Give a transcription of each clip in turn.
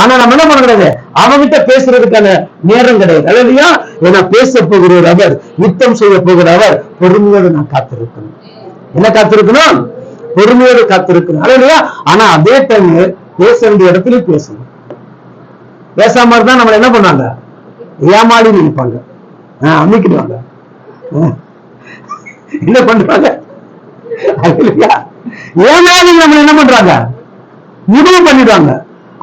ஆனா நம்ம என்ன பண்ண கிடையாது, அவங்கிட்ட பேசுறதுக்கான நேரம் கிடையாது. அல்லையா? ஏன்னா பேச போகிற அவர், யுத்தம் செய்ய போகிற அவர், பொறுமையோடு நான் காத்திருக்கணும். என்ன காத்திருக்கணும்? பொறுமையோடு காத்திருக்கணும். அல்லையா? ஆனா அதே டைம் பேச வேண்டிய இடத்துல பேசணும். பேசாம இருந்தா நம்மள என்ன பண்ணாங்க, ஏமாடி நினைப்பாங்க, அமைக்கிடுவாங்க, என்ன பண்றாங்க, ஏமாடி நம்ம என்ன பண்றாங்க, முடிவு பண்ணிடுவாங்க.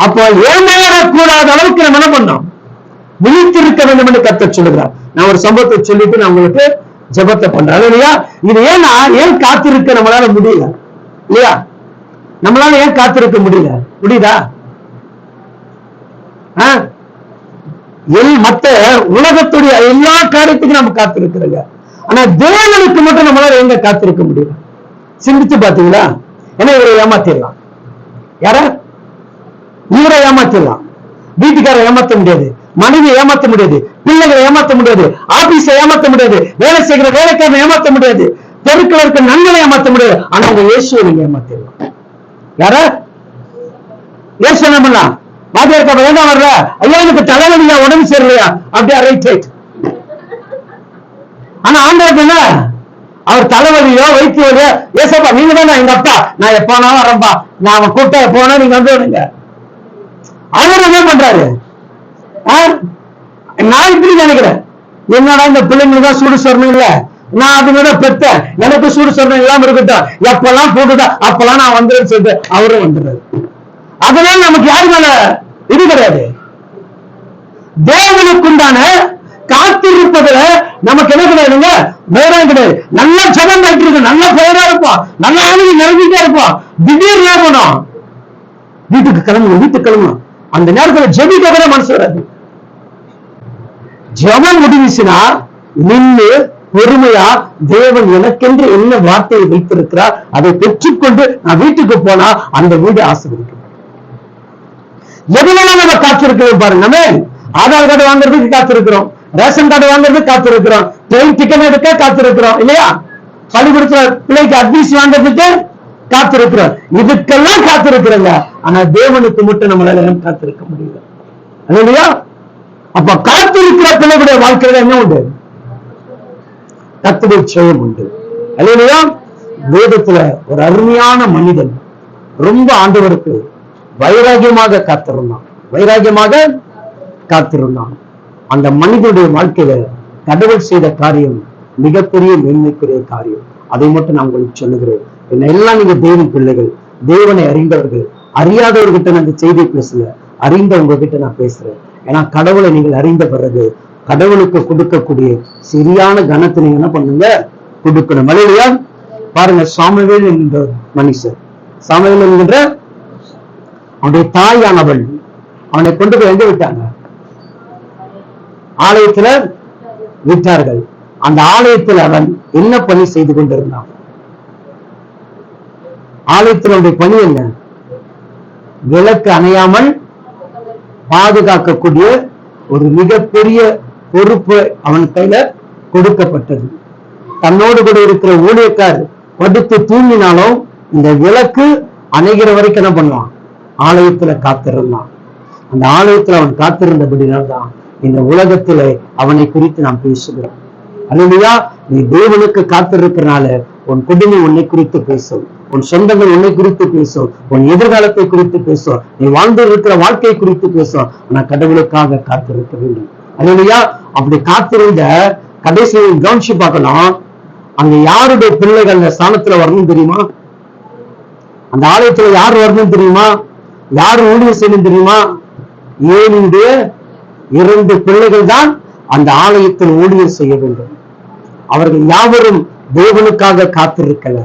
அப்போ ஏமாறக்கூடாத அளவுக்கு நம்ம என்ன பண்ணோம், விழித்திருக்க வேண்டும் என்று கர்த்தர் சொல்லுகிறார். நான் ஒரு சம்பவத்தை சொல்லிட்டு நான் உங்களுக்கு ஜெபத்தை பண்றேன். இல்லையா? இது ஏன்னா ஏன் காத்திருக்க நம்மளால முடியல? இல்லையா? நம்மளால ஏன் காத்திருக்க முடியல? முடியுதா? மத்த உலகத்துடைய எல்லா காரியத்துக்கும் நம்ம காத்திருக்கிறோங்க. ஆனா தேவனுக்கு மட்டும் நம்மளால எங்க காத்திருக்க முடியல? சிந்திச்சு பாத்தீங்களா? ஏன்னா இவரை ஏமாத்திடலாம், யார இவரை ஏமாத்திடலாம், வீட்டுக்காரை ஏமாத்த முடியாது, மனைவி ஏமாத்த முடியாது, பிள்ளைகளை ஏமாத்த முடியாது, ஆபீஸை ஏமாத்த முடியாது, வேலை செய்கிற வேலைக்காரனை ஏமாத்த முடியாது, தெருக்கள் இருக்க நன்களை ஏமாத்த முடியாது. ஆனா உங்க இயேசுவை நீங்க ஏமாத்திடலாம். யார இயேசு என்ன பண்ணலாம்? வாத்தியார் வேண்டாம் வரல, ஐயா எனக்கு தலைவலியா, உடம்பு சரியில்லையா, அப்படியே ரைட் ரைட். ஆனா ஆண்டவர் என்ன, அவர் தலைவலியோ வைத்திய வலியோ, ஏசப்பா நீங்க தான் எங்க அப்பா, நான் எப்போனா வரம்பா, நான் அவன் கூட்ட போனா நீங்க வந்து அவர் என்ன பண்றாரு? நான் இப்படி நினைக்கிறேன், என்னடா இந்த பிள்ளைங்களுக்கு தான் சூடு சொரணம் இல்ல, நான் அதுங்க பெத்த, எனக்கு சூடு சொரணம் இல்லாம இருக்கட்டும், எப்பெல்லாம் போட்டுதா அப்பெல்லாம் நான் வந்துடுன்னு சொல்லிட்டு அவரும் வந்துடுறாரு. அதனால நமக்கு யாரு மேல இது கிடையாது. தேவனுக்குண்டான காத்திருப்பதுல நமக்கு என்ன கிடையாதுங்க, வேறம் கிடையாது. நல்ல ஜபம் பண்ணிட்டு நல்ல பெயரா இருப்போம், நல்ல ஆளுங்க நிறைஞ்சிட்டே இருப்போம். திடீர்னு போனோம் வீட்டுக்கு கிளம்பணும், அந்த நேரத்தில் ஜெபிக்க கூட மனசு வராது. ஜபம் முடிஞ்சுச்சுன்னா நின்று பொறுமையா தேவன் எனக்கென்று என்ன வார்த்தையை வைத்திருக்கிறார் அதை பெற்றுக்கொண்டு நான் வீட்டுக்கு போனா அந்த வீடு ஆசீர்வதிக்கும். எதுலாம் நம்ம காத்திருக்கிறோம் பாருங்க. நம்ம ஆதார் கார்டு வாங்குறதுக்கு காத்திருக்கிறோம், ரேஷன் கார்டு வாங்குறதுக்கு காத்திருக்கிறோம், ட்ரெயின் டிக்கெட் எடுக்க காத்திருக்கிறோம், இல்லையா? பள்ளிக்கூடத்துல பிள்ளைக்கு அட்மிஷன் வாங்குறதுக்கு காத்திருக்கிறோம், இதுக்கெல்லாம் காத்திருக்கிறோங்க. ஆனா தேவனுக்கு மட்டும் நம்மளால காத்திருக்க முடியல. இல்லையா? அப்ப காத்திருக்கிற பிள்ளைகளுடைய வாழ்க்கையில என்ன உண்டு? கர்த்தருடைய ஜெயம் உண்டு. இல்லையா? வேதத்துல ஒரு அருமையான மனிதன் ரொம்ப ஆண்டவருக்கு வைராகியமாக காத்திருந்தான். அந்த மனிதனுடைய வாழ்க்கையில கடவுள் செய்த காரியம் மிகப்பெரிய மேன்மைக்குரிய காரியம். அதை மட்டும் நான் உங்களுக்கு சொல்லுகிறேன். என்ன எல்லாம் நீங்க தேவன் பிள்ளைகள், தேவனை அறிந்தவர்கள், அறியாதவர்கிட்ட நான் இந்த செய்தி பேசல, அறிந்தவங்க கிட்ட நான் பேசுறேன். ஏன்னா கடவுளை நீங்கள் அறிந்த பிறகு கடவுளுக்கு கொடுக்கக்கூடிய சரியான கனத்தை நீங்க என்ன பண்ணுங்க, கொடுக்கணும். இல்லையா? பாருங்க, சாமுவேல் என்கின்ற மனுஷர், சாமுவேல் என்கின்ற அவனுடைய தாயானவள் அவனை கொண்டு போய் எங்க விட்டாங்க? ஆலயத்துல விட்டார்கள். அந்த ஆலயத்தில் அவன் என்ன பணி செய்து கொண்டிருந்தான்? ஆலயத்தில் அவனுடைய பணி என்ன? விளக்கு அணையாமல் பாதுகாக்கக்கூடிய ஒரு மிகப்பெரிய பொறுப்பு அவன் கையில கொடுக்கப்பட்டது. தன்னோடு கூட இருக்கிற ஊழியக்கார் படுத்து தூங்கினாலும் இந்த விளக்கு அணைகிற வரைக்கும் என்ன பண்ணுவான்? ஆலயத்துல காத்திருந்தான். அந்த ஆலயத்துல அவன் காத்திருந்தபடினால்தான் இந்த உலகத்துல அவனை குறித்து நாம் பேசுகிறோம். அல்லையா? நீ தேவனுக்கு காத்திருக்கிறனால உன் குடும்பம் உன்னை குறித்து பேசும், உன் சொந்தங்கள் உன்னை குறித்து பேசும், உன் எதிர்காலத்தை குறித்து பேசும், நீ வாழ்ந்து இருக்கிற வாழ்க்கையை குறித்து பேசும். ஆனா கடவுளுக்காக காத்திருக்க வேண்டும். அல்லையா? அப்படி காத்திருந்த கடைசியில் கவனிச்சு பார்க்கலாம், அங்க யாருடைய பிள்ளைகள் அந்த ஸ்தானத்துல வரணும் தெரியுமா? அந்த ஆலயத்துல யார் வரணும் தெரியுமா? யாரு ஊழியம் செய்யணும் தெரியுமா? ஏழுடைய 2 பிள்ளைகள் தான் அந்த ஆலயத்தில் ஊழியம் செய்ய வேண்டும். அவர்கள் யாவரும் தேவனுக்காக காத்திருக்கல.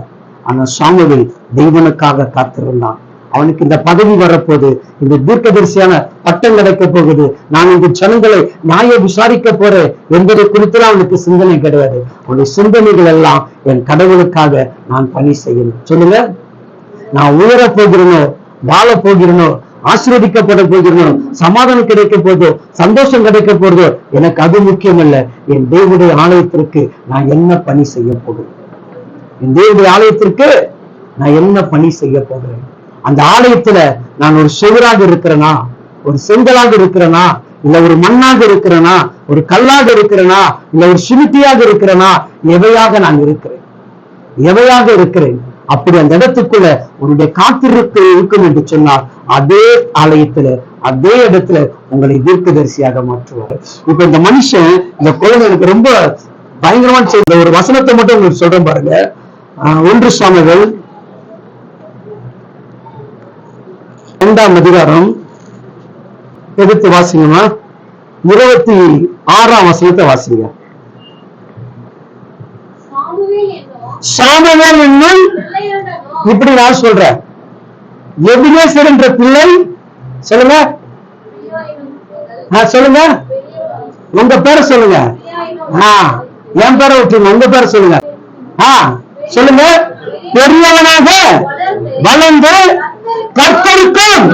ஆனா சாமுவேல் தேவனுக்காக காத்திருந்தான். அவனுக்கு இந்த பதவி வரப்போகுது, இந்த தீர்க்கதரிசியான பட்டம் கிடைக்க போகுது, நான் இந்த ஜனங்களை நியாய விசாரிக்க போறேன் என்பதை குறித்து அவனுக்கு சிந்தனை கிடையாது. அவனுடைய சிந்தனைகள் எல்லாம் என் கடவுளுக்காக நான் பணி செய்யணும். சொல்லுங்க, நான் உயர போகிறேனோ, வாழ போகிறேனோ, ஆசீர்வதிக்கப்பட போகிறேனோ, சமாதானம் கிடைக்க போதோ, சந்தோஷம் கிடைக்க போறதோ, எனக்கு அது முக்கியம் இல்ல. என் தேவனுடைய ஆலயத்திற்கு நான் என்ன பணி செய்ய போகிறேன்? என் தேவனுடைய ஆலயத்திற்கு நான் என்ன பணி செய்ய போகிறேன்? அந்த ஆலயத்துல நான் ஒரு செவராக இருக்கிறேனா, ஒரு செங்கலாக இருக்கிறனா, இல்ல ஒரு மண்ணாக இருக்கிறனா, ஒரு கல்லாக இருக்கிறனா, இல்ல ஒரு சிமிட்டியாக இருக்கிறனா, எவையாக நான் இருக்கிறேன், எவையாக இருக்கிறேன். அப்படி அந்த இடத்துக்குள்ள உன்னுடைய காத்திருப்பு இருக்கும் என்று சொன்னால் அதே ஆலயத்துல அதே இடத்துல உங்களை தீர்க்கதரிசியாக மாற்றுவார். இப்ப இந்த மனுஷன் இந்த குழந்தை எனக்கு ரொம்ப பயங்கரமான செய்த ஒரு வசனத்தை மட்டும் உங்களுக்கு சொல்றேன் பாருங்க. 1 சாமுவேல் 2ஆம் அதிகாரம் எடுத்து வாசிங்கம்மா. 26ஆம் வசனத்தை வாசிங்க. சாமுவேல் என்னும், இப்படி நான் சொல்றேன், எபினேசர் என்ற பிள்ளை, சொல்லுங்க சொல்லுங்க, உங்க பேரை சொல்லுங்க. என் பேரை விட்டுருங்க, உங்க பேரை சொல்லுங்க. சொல்லுங்க. பெரியவனாக வளர்ந்து கர்த்தருக்கும்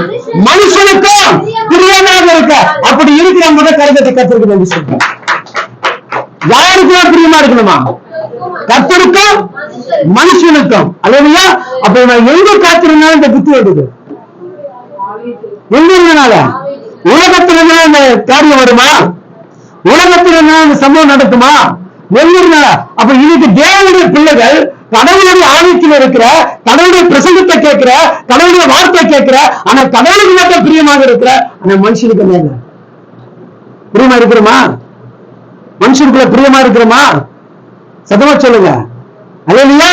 மனுஷனுக்கும் பிரியமாக இருக்க. அப்படி இருக்கிறவங்க தான் கருத்தை கர்த்தருக்கு நன்றி சொல்றேன். யாருக்கும் பிரியமா இருக்கணுமா? கர்த்தருக்கும் மனுஷனுக்கும். அல்லையா? அப்ப நான் எங்க காத்திருந்தாலும் இந்த புத்தி வருது. எங்க இருந்தனால? உலகத்துல இந்த காரியம் வருமா? உலகத்துல இந்த சம்பவம் நடக்குமா? எங்க இருந்தால? அப்ப இதுக்கு தேவனுடைய பிள்ளைகள் கடவுளுடைய ஆலயத்தில் இருக்கிற, கடவுளுடைய பிரசங்கத்தை கேட்கிற, கடவுளுடைய வார்த்தை கேட்கிற, ஆனா கடவுளுக்கு மட்டும் பிரியமாக இருக்கிற, ஆனா மனுஷனுக்கு என்ன பிரியமா இருக்கிறோமா? மனுஷனுக்குள்ள பிரியமா இருக்கிறோமா? சத்தமா சொல்லுங்க. அல்லேலூயா.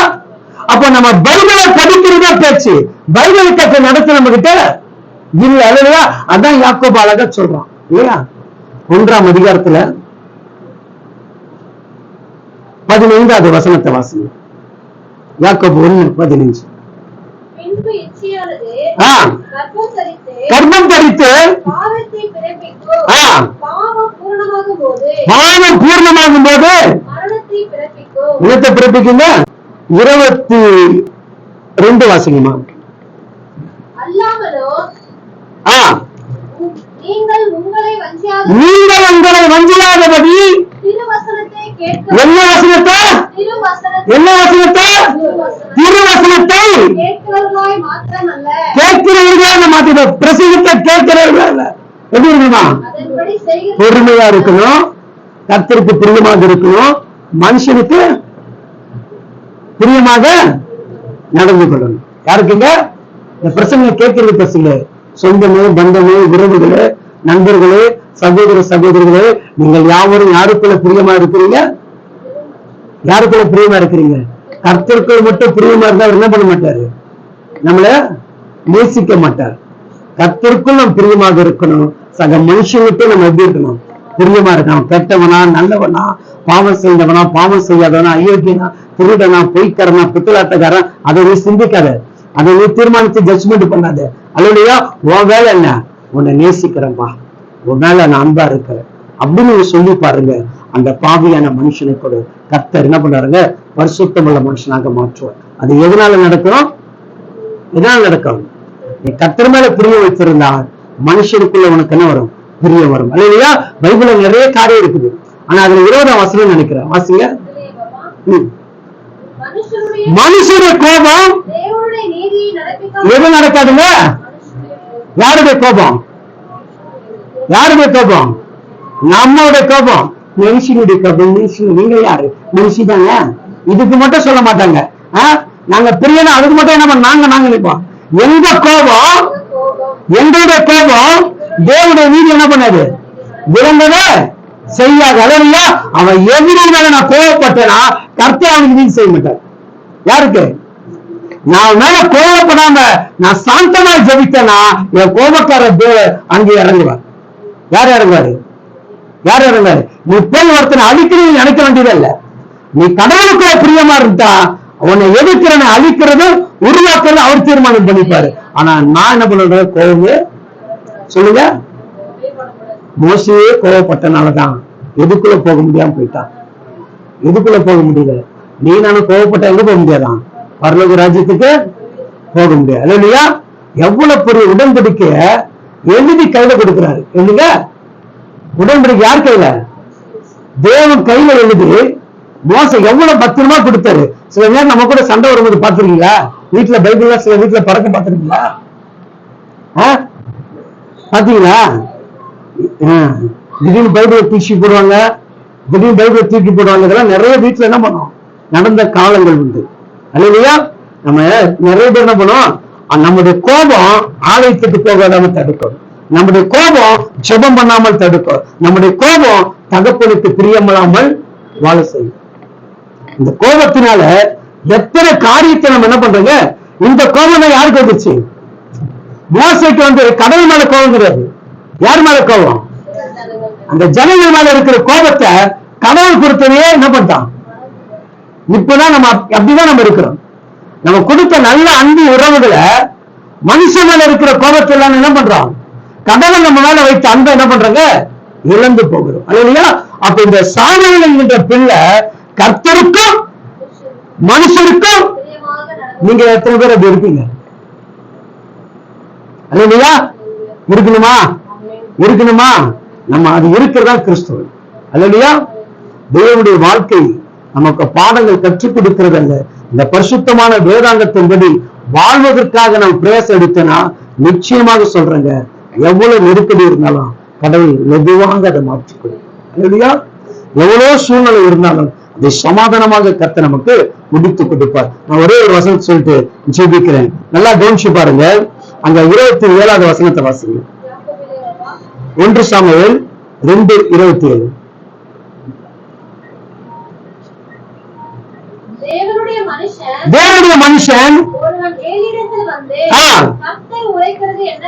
அப்ப நம்ம பைபிளை படிக்கிறதா பேச்சு, பைபிளை கற்ற நடத்த நம்ம கிட்ட இல்ல. அல்லேலூயா. அதான் யாக்கோபு அழகா சொல்றான் இல்லையா? 1ஆம் அதிகாரத்துல 15வது வசனத்தை வாசிங்க. யாக்கோபு 1:15. கர்ப்பம் தரித்து பாவம் பூர்ணமாகும் போது இனத்தை பிறப்பிக்குங்க. 22 வாசிங்கம்மா. நீங்கள் உங்களை வஞ்சியாதபடி என்ன வசனத்தை கேட்கிறவர்களாக மாத்திட, பிரசங்கத்தை கேட்கிறவர்கள எப்படி இருக்கணுமா? பொறுமையா இருக்கணும், கர்த்தருக்கு பிரியமாக இருக்கணும், மனுஷனுக்கு பிரியமாக நடந்து கொள்ளணும். யாருக்குங்க இந்த பிரசங்க கேட்கிறது? பசங்க, சொந்தமே, பந்தமே, உறவுகளே, நண்பர்களே, சகோதர சகோதரிகளே, நீங்கள் யாவரும் யாருக்குள்ள பிரியமா இருக்கிறீங்க? யாருக்குள்ள பிரியமா இருக்கிறீங்க? கர்த்தருக்குள் மட்டும் பிரியமா இருந்தா அவர் என்ன பண்ண மாட்டாரு? நம்மள நேசிக்க மாட்டார். கர்த்தருக்குள் நம்ம பிரியமாக இருக்கணும். சக மனுஷனுக்கு நம்ம எப்படி இருக்கணும்? பிரியமா இருக்கணும். கெட்டவனா, நல்லவனா, பாவம் செய்தவனா, பாவம் செய்யாதவனா, அயோக்கியனா, திருடனா, பொய்க்காரனா, பித்தலாட்டக்காரன், அதை நீ சிந்திக்காத, அதை நீ தீர்மானித்து ஜட்ஜ்மெண்ட் பண்ணாத. அல்லையா? உன் வேலை என்ன? உன்னை நேசிக்கிறேன்பா, உன் மேல நான் அன்பா இருக்கிறேன் அப்படின்னு சொல்லி பாருங்க. அந்த பாவியான மனுஷனுக்கு ஒரு கர்த்தர் என்ன பண்றாருங்க? பரிசுத்தமுள்ள மனுஷனாக மாற்றுவார். அது எதனால நடக்கும்? எதனால நடக்கும்? நீ கர்த்தர் மேல பிரிய வச்சிருந்தா மனுஷனுக்குள்ள உனக்கு என்ன வரும்? பிரியம் வரும். அல்லையா? பைபிள்ல நிறைய காரியம் இருக்குது. ஆனா அதுல 20ஆம் வசனம் நினைக்கிறேன், வாசிங்க. மனுஷனுடைய கோபம் எது நடக்காதுங்க? யாருடைய கோபம்? யாருடைய கோபம்? நம்மளுடைய கோபம். மனுஷனுடைய கோபம். நீங்க யாரு? மனுஷிதாங்க. இதுக்கு மட்டும் சொல்ல மாட்டாங்க. நாங்க பிரியனா அதுக்கு மட்டும் என்ன பண்ண? நாங்க நினைப்போம். எங்க கோபம், எங்களுடைய கோபம் தேவனுடைய நீதி என்ன பண்ணாது? விளங்கவே செய்யாது. அல்லையா? அவன் எதிரி மேல நான் கோபப்பட்டேனா கர்த்தர் அவனுக்கு நீதி செய்ய மாட்டார். யாருக்கு? நான் மேல கோபப்படாம நான் சாந்தமா ஜெபித்தேனா என் கோபக்கார அங்கே இறங்குவார். யார் இறங்குவாரு? யார் இறங்குவாரு? நீ போய் ஒருத்தனை அழிக்கிறீங்க நினைக்க வேண்டியதே இல்ல. நீ கடவுளுக்குள்ள பிரியமா இருந்தா உன்னை எதிர்க்கிறனை அழிக்கிறது உருவாக்குறது அவர் தீர்மானம் பண்ணிப்பாரு. ஆனா நான் என்ன பண்றேன்? கோபமே சொல்லுங்க. மோசையே கோபப்பட்டனாலதான் எதுக்குள்ள போக முடியாம போயிட்டான். எதுக்குள்ள போக முடியல? நீ நானும் கோபப்பட்ட எங்க போக முடியாதான்? பரலோக ராஜ்யத்துக்கு போக முடியாது. இல்லையா? எவ்வளவு பெரிய உடன்படிக்கைய எழுதி கையில கொடுக்கிறாரு. இல்லைங்க? உடன்படிக்கை யார் கையில? தேவன் கையில எழுதி மோசை எவ்வளவு பத்திரமா கொடுத்தாரு. சில நேரம் நம்ம கூட சண்டை வரும்போது பாத்துருக்கீங்களா? வீட்டுல பைபிள்ல சில வீட்டுல பறக்க பாத்துருக்கீங்களா? பாத்தீங்களா? திடீர்னு பைபிளை தூக்கி போடுவாங்க, திடீர்னு பைபிளை தூக்கி போடுவாங்க. இதெல்லாம் நிறைய வீட்டுல என்ன பண்ணும், நடந்த காலங்கள் உண்டு. அல்லையா? நம்ம நிறைய பேர் என்ன பண்ணுவோம், நம்முடைய கோபம் ஆலயத்துக்கு போகாம தடுக்கும், நம்முடைய கோபம் ஜெபம் பண்ணாமல் தடுக்கும், நம்முடைய கோபம் தகப்பனுக்கு பிரியமில்லாமல் வாழ செய்யும். இந்த கோபத்தினால எத்தனை காரியத்தை நம்ம என்ன பண்றோங்க. இந்த கோபம் தான் யாருக்கு வந்துச்சு? மோசைக்கு வந்து கடவுள் மேல கோபம் கிடையாது. யார் மேல கோபம்? அந்த ஜனங்கள் மேல இருக்கிற கோபத்தை கடவுள் கொடுத்ததையே என்ன பண்ணிட்டான். இப்பதான் நம்ம அப்படிதான் நம்ம இருக்கிறோம். நம்ம கொடுத்த நல்ல அன்பு உறவுகளை மனுஷன் மேல இருக்கிற கோபத்தை எல்லாம் என்ன பண்றோம், கடவுள் நம்ம மேல வைத்த அன்பை என்ன பண்றாங்க, இழந்து போகிறோம். இல்லையா? அப்ப இந்த சாமுவேல் என்கின்ற பிள்ளை கர்த்தருக்கும் மனுஷருக்கும், நீங்க எத்தனை பேர் அப்படி இருப்பீங்க? இல்லையா? இருக்கணுமா? இருக்கணுமா? நம்ம அது இருக்கிறதா கிறிஸ்துவ. இல்லையா? தேவனுடைய வாழ்க்கை நமக்கு பாடங்கள் கற்றுக் கொடுக்கிறது அல்ல. இந்த பரிசுத்தமான வேதாங்கத்தின்படி வாழ்வதற்காக நாம் பிரயாசம் எடுத்தனா நிச்சயமாக சொல்றேங்க, எவ்வளவு நெருக்கடி இருந்தாலும் கடவுள் மெதுவாக அதை மாற்றிக் கொடுக்கும். இல்லையா? எவ்வளவு சூழ்நிலை இருந்தாலும் அதை சமாதானமாக கர்த்தர் நமக்கு முடித்து கொடுப்பார். நான் ஒரே ஒரு வசனத்தை சொல்லிட்டு ஜெபிக்கிறேன். நல்லா கவனிச்சு பாருங்க. அங்க 27வது வசனத்தை வாசிங்க. 1 சாமுவேல் 2:27. தேவனுடைய மனுஷன்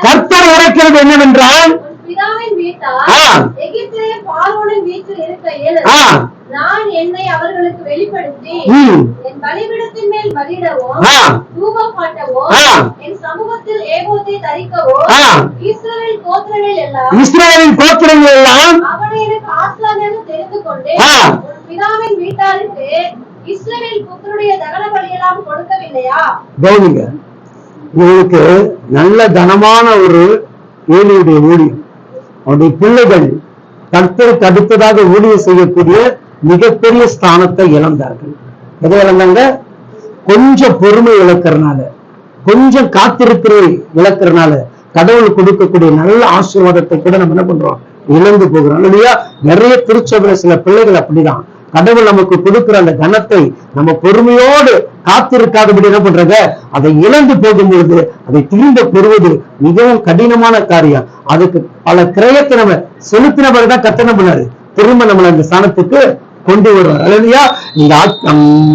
கர்த்தர் உரைக்கிறது என்னவென்றால், நான் என்னை அவர்களுக்கு வெளிப்படுத்தி என் பலிபீடத்தின் மேல் பலியிடவோ தூபம் காட்டவோ என் சமூகத்தில் ஏகோத்தை தரிக்கவோ இஸ்ரவேல் கோத்திரங்கள் எல்லாம் அவனை எனக்கு ஆசான் என்று தெரிந்து கொண்டு உன் பிதாவின் வீட்டாருக்கு இஸ்ரவேல் புத்தருடைய தகன பலியெல்லாம் கொடுக்கவில்லையா? கவனிங்க, உங்களுக்கு நல்ல கனமான ஒரு ஏலியுடைய ஊழியம், அவருடைய பிள்ளைகள் கர்த்தருக்கு அடுத்ததாக ஊழியம் செய்யக்கூடிய மிகப்பெரிய ஸ்தானத்தை இழந்தார்கள். எதை இழந்தாங்க? கொஞ்சம் பொறுமை இழக்கிறதுனால, கொஞ்சம் காத்திருக்கிற இழக்கிறதுனால கடவுள் கொடுக்கக்கூடிய நல்ல ஆசீர்வாதத்தை கூட நம்ம என்ன பண்றோம், இழந்து போகிறோம். இல்லையா? நிறைய திருச்சபையில சில பிள்ளைகள் அப்படிதான். கடவுள் நமக்கு கொடுக்கிற அந்த கனத்தை நம்ம பொறுமையோடு காத்திருக்காதபடி என்ன பண்றாங்க, அதை இழந்து போகும்பொழுது அதை திரும்ப பெறுவது மிகவும் கடினமான காரியம். அதுக்கு பல கிரயத்தை நம்ம செலுத்தின பிறகுதான் கர்த்தர் பண்ணாரு, திரும்ப நம்மளை அந்த ஸ்தானத்துக்கு கொண்டு வருவார். இல்லையா? நீங்க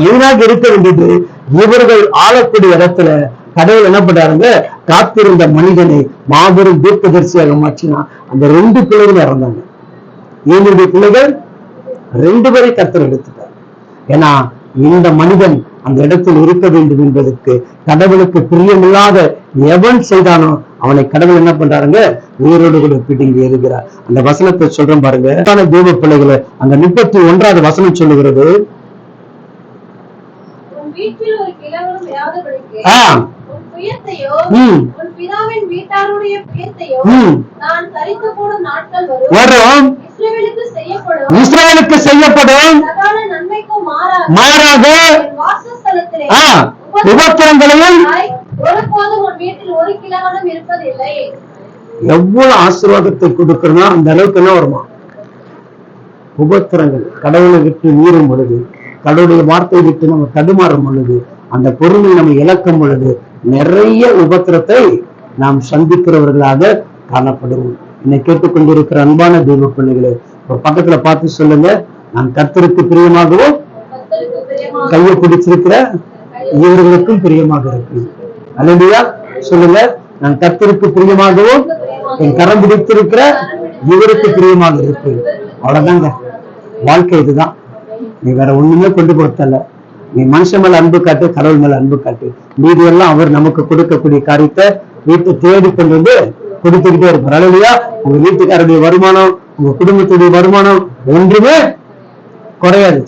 மெயினாக இருக்க வேண்டியது, இவர்கள் ஆளக்கூடிய இடத்துல கடவுள் என்ன பண்றாருங்க, காத்திருந்த மனிதனை மாபெரும் தீர்க்கதரிசியாக மாற்றினா அந்த 2 பிள்ளைகள் இறந்தாங்க. என்னுடைய பிள்ளைகள் 2 பேரை கர்த்தர் எடுத்துட்டார். ஏன்னா இந்த மனிதன் அந்த இடத்தில் இருக்க வேண்டும் என்பதற்கு கடவுளுக்கு பிரியமில்லாத எவன் செய்தானோ அவனை கடவுள் என்ன பண்றாருங்க, உயிரோடு கூட பிடிங்கி எழுகிறார். அந்த வசனத்தை சொல்றேன் பாருங்க. தேவ பிள்ளைகளை அந்த 31வது வசனம் சொல்லுகிறது, வரும் இஸ்ரவேலுக்கு செய்யப்படும் மாறாக உபத்திரங்களையும். எவ்வளவு ஆசீர்வாதத்தை கொடுக்கறனா அந்த அளவுக்கு என்ன வருமா, உபத்திரங்கள். கடவுளை விட்டு மீறும் பொழுது, கடவுளுடைய வார்த்தையை விட்டு நம்ம தடுமாறும் பொழுது, அந்த பொறுமை நம்ம இழக்கும் பொழுது நிறைய உபத்திரத்தை நாம் சந்திக்கிறவர்களாக காணப்படுவோம். என்னை கேட்டுக்கொண்டிருக்கிற அன்பான தெய்வ பிள்ளைகளே, பக்கத்துல பார்த்து சொல்லுங்க, நான் கர்த்தருக்கு பிரியமாகவும் கையை பிடிச்சிருக்கிற இவர்களுக்கும் பிரியமாக இருக்கு. அல்லேலூயா சொல்லுங்க, நான் கர்த்தருக்கு பிரியமாகவும் என் கரம் பிடித்திருக்கிற இவருக்கு பிரியமாக இருக்கு. அவ்வளவுதாங்க வாழ்க்கை. இதுதான். நீ வேற ஒண்ணுமே கொண்டு போத்தல. நீ மனுஷன் மேல அன்பு காட்டு, கடவுள் மேல அன்பு காட்டு. மீதி எல்லாம் அவர் நமக்கு கொடுக்கக்கூடிய காரியத்தை வீட்டை தேடி கொண்டு வந்து கொடுத்துக்கிட்டே இருப்பார். அல்லேலூயா. உங்க வீட்டுக்காரருடைய வருமானம், உங்க குடும்பத்துடைய வருமானம் ஒன்றுமே குறையாது.